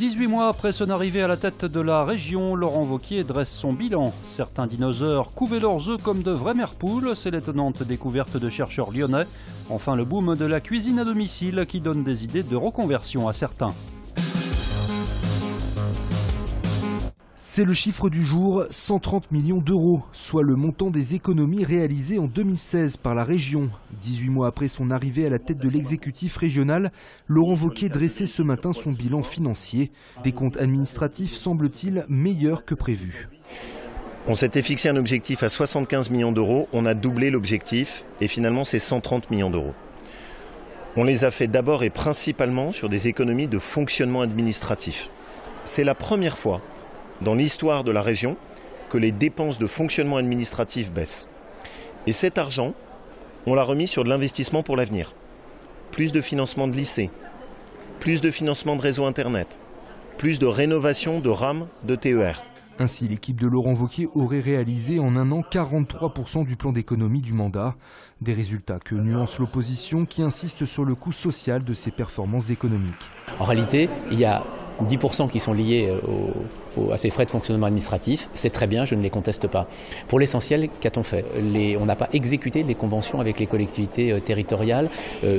18 mois après son arrivée à la tête de la région, Laurent Wauquiez dresse son bilan. Certains dinosaures couvaient leurs œufs comme de vraies mères-poules, c'est l'étonnante découverte de chercheurs lyonnais. Enfin le boom de la cuisine à domicile qui donne des idées de reconversion à certains. C'est le chiffre du jour, 130 millions d'euros, soit le montant des économies réalisées en 2016 par la région. 18 mois après son arrivée à la tête de l'exécutif régional, Laurent Wauquiez dressait ce matin son bilan financier. Des comptes administratifs semblent-ils meilleurs que prévu. On s'était fixé un objectif à 75 millions d'euros, on a doublé l'objectif et finalement c'est 130 millions d'euros. On les a fait d'abord et principalement sur des économies de fonctionnement administratif. C'est la première fois dans l'histoire de la région que les dépenses de fonctionnement administratif baissent. Et cet argent, on l'a remis sur de l'investissement pour l'avenir. Plus de financement de lycées, plus de financement de réseau Internet, plus de rénovation de rames de TER. Ainsi, l'équipe de Laurent Wauquiez aurait réalisé en un an 43% du plan d'économie du mandat. Des résultats que nuance l'opposition qui insiste sur le coût social de ces performances économiques. En réalité, il y a 10% qui sont liés à ces frais de fonctionnement administratif. C'est très bien, je ne les conteste pas. Pour l'essentiel, qu'a-t-on fait? On n'a pas exécuté des conventions avec les collectivités territoriales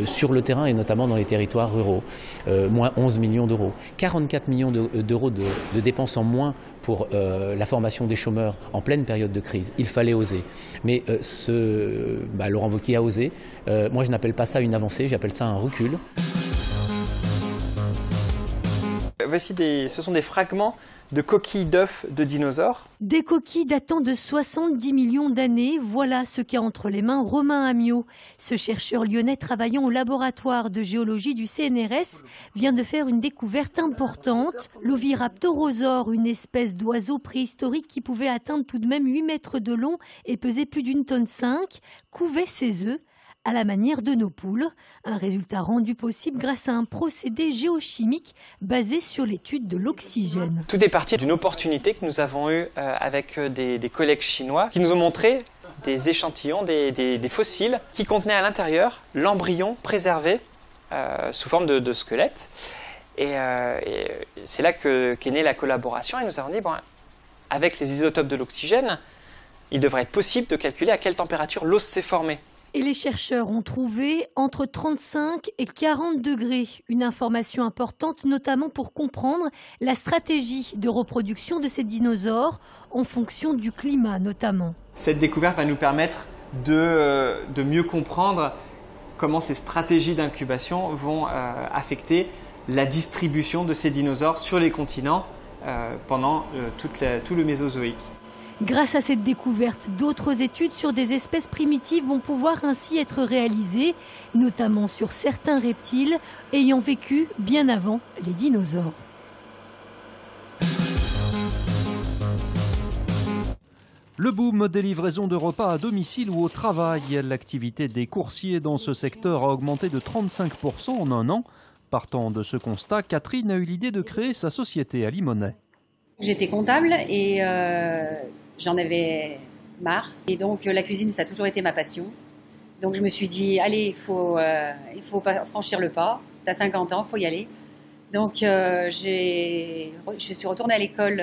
sur le terrain et notamment dans les territoires ruraux. Moins 11 millions d'euros. 44 millions d'euros de dépenses en moins pour la formation des chômeurs en pleine période de crise. Il fallait oser. Mais Laurent Wauquiez a osé. Moi, je n'appelle pas ça une avancée, j'appelle ça un recul. Voici ce sont des fragments de coquilles d'œufs de dinosaures. Des coquilles datant de 70 millions d'années, voilà ce qu'a entre les mains Romain Amiot. Ce chercheur lyonnais travaillant au laboratoire de géologie du CNRS vient de faire une découverte importante. L'Oviraptorosaure, une espèce d'oiseau préhistorique qui pouvait atteindre tout de même 8 mètres de long et peser plus d'1,5 tonne, couvait ses œufs à la manière de nos poules. Un résultat rendu possible grâce à un procédé géochimique basé sur l'étude de l'oxygène. Tout est parti d'une opportunité que nous avons eue avec des collègues chinois qui nous ont montré des échantillons, des fossiles qui contenaient à l'intérieur l'embryon préservé sous forme de squelette. Et c'est là qu'est née la collaboration et nous avons dit, avec les isotopes de l'oxygène, il devrait être possible de calculer à quelle température l'os s'est formé. Et les chercheurs ont trouvé entre 35 et 40 degrés. Une information importante, notamment pour comprendre la stratégie de reproduction de ces dinosaures en fonction du climat notamment. Cette découverte va nous permettre de mieux comprendre comment ces stratégies d'incubation vont affecter la distribution de ces dinosaures sur les continents pendant tout le Mésozoïque. Grâce à cette découverte, d'autres études sur des espèces primitives vont pouvoir ainsi être réalisées, notamment sur certains reptiles ayant vécu bien avant les dinosaures. Le boom des livraisons de repas à domicile ou au travail. L'activité des coursiers dans ce secteur a augmenté de 35% en un an. Partant de ce constat, Catherine a eu l'idée de créer sa société à Limonest. J'étais comptable et j'en avais marre. Et donc la cuisine, ça a toujours été ma passion. Donc je me suis dit, allez, il faut pas franchir le pas. Tu as 50 ans, il faut y aller. Donc je suis retournée à l'école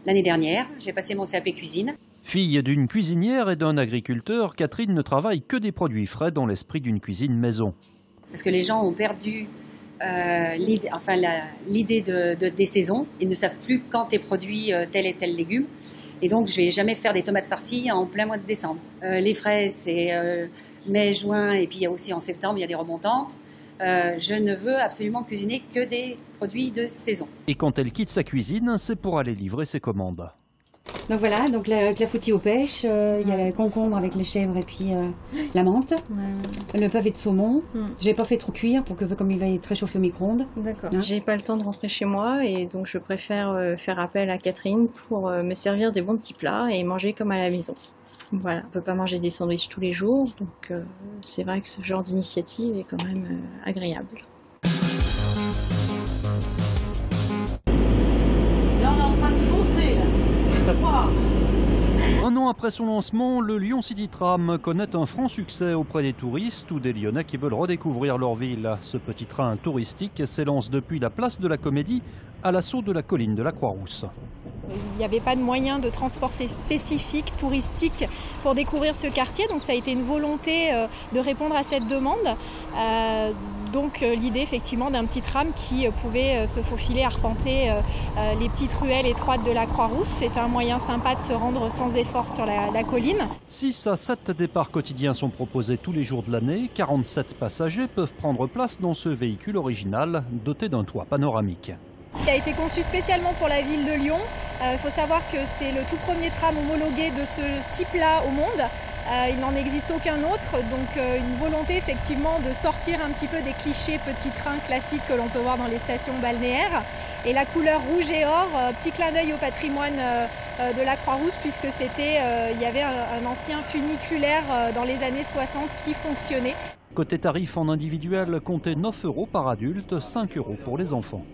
l'année dernière. J'ai passé mon CAP cuisine. Fille d'une cuisinière et d'un agriculteur, Catherine ne travaille que des produits frais dans l'esprit d'une cuisine maison. Parce que les gens ont perdu l'idée des saisons. Ils ne savent plus quand est produit tel et tel légume. Et donc, je ne vais jamais faire des tomates farcies en plein mois de décembre. Les fraises, c'est mai, juin, et puis il y a aussi en septembre, il y a des remontantes. Je ne veux absolument cuisiner que des produits de saison. Et quand elle quitte sa cuisine, c'est pour aller livrer ses commandes. Donc voilà, donc le clafoutis aux pêches, il y a le concombre avec les chèvres et puis la menthe, le pavé de saumon. J'ai pas fait trop cuire pour que comme il va être très chauffé au micro-ondes. D'accord. J'ai pas le temps de rentrer chez moi et donc je préfère faire appel à Catherine pour me servir des bons petits plats et manger comme à la maison. Voilà, on peut pas manger des sandwichs tous les jours, donc c'est vrai que ce genre d'initiative est quand même agréable. Là on est en train de foncer là. Wow. Un an après son lancement, le Lyon City Tram connaît un franc succès auprès des touristes ou des Lyonnais qui veulent redécouvrir leur ville. Ce petit train touristique s'élance depuis la place de la Comédie à l'assaut de la colline de la Croix-Rousse. Il n'y avait pas de moyen de transport spécifique, touristique, pour découvrir ce quartier. Donc ça a été une volonté de répondre à cette demande. Donc l'idée effectivement d'un petit tram qui pouvait se faufiler, arpenter les petites ruelles étroites de la Croix-Rousse. C'est un moyen sympa de se rendre sans effort sur la colline. 6 à 7 départs quotidiens sont proposés tous les jours de l'année. 47 passagers peuvent prendre place dans ce véhicule original doté d'un toit panoramique. Il a été conçu spécialement pour la ville de Lyon. Il faut savoir que c'est le tout premier tram homologué de ce type-là au monde. Il n'en existe aucun autre, donc une volonté effectivement de sortir un petit peu des clichés petits trains classiques que l'on peut voir dans les stations balnéaires. Et la couleur rouge et or, petit clin d'œil au patrimoine de la Croix-Rousse, puisque il y avait un ancien funiculaire dans les années 60 qui fonctionnait. Côté tarif en individuel, comptez 9 € par adulte, 5 € pour les enfants.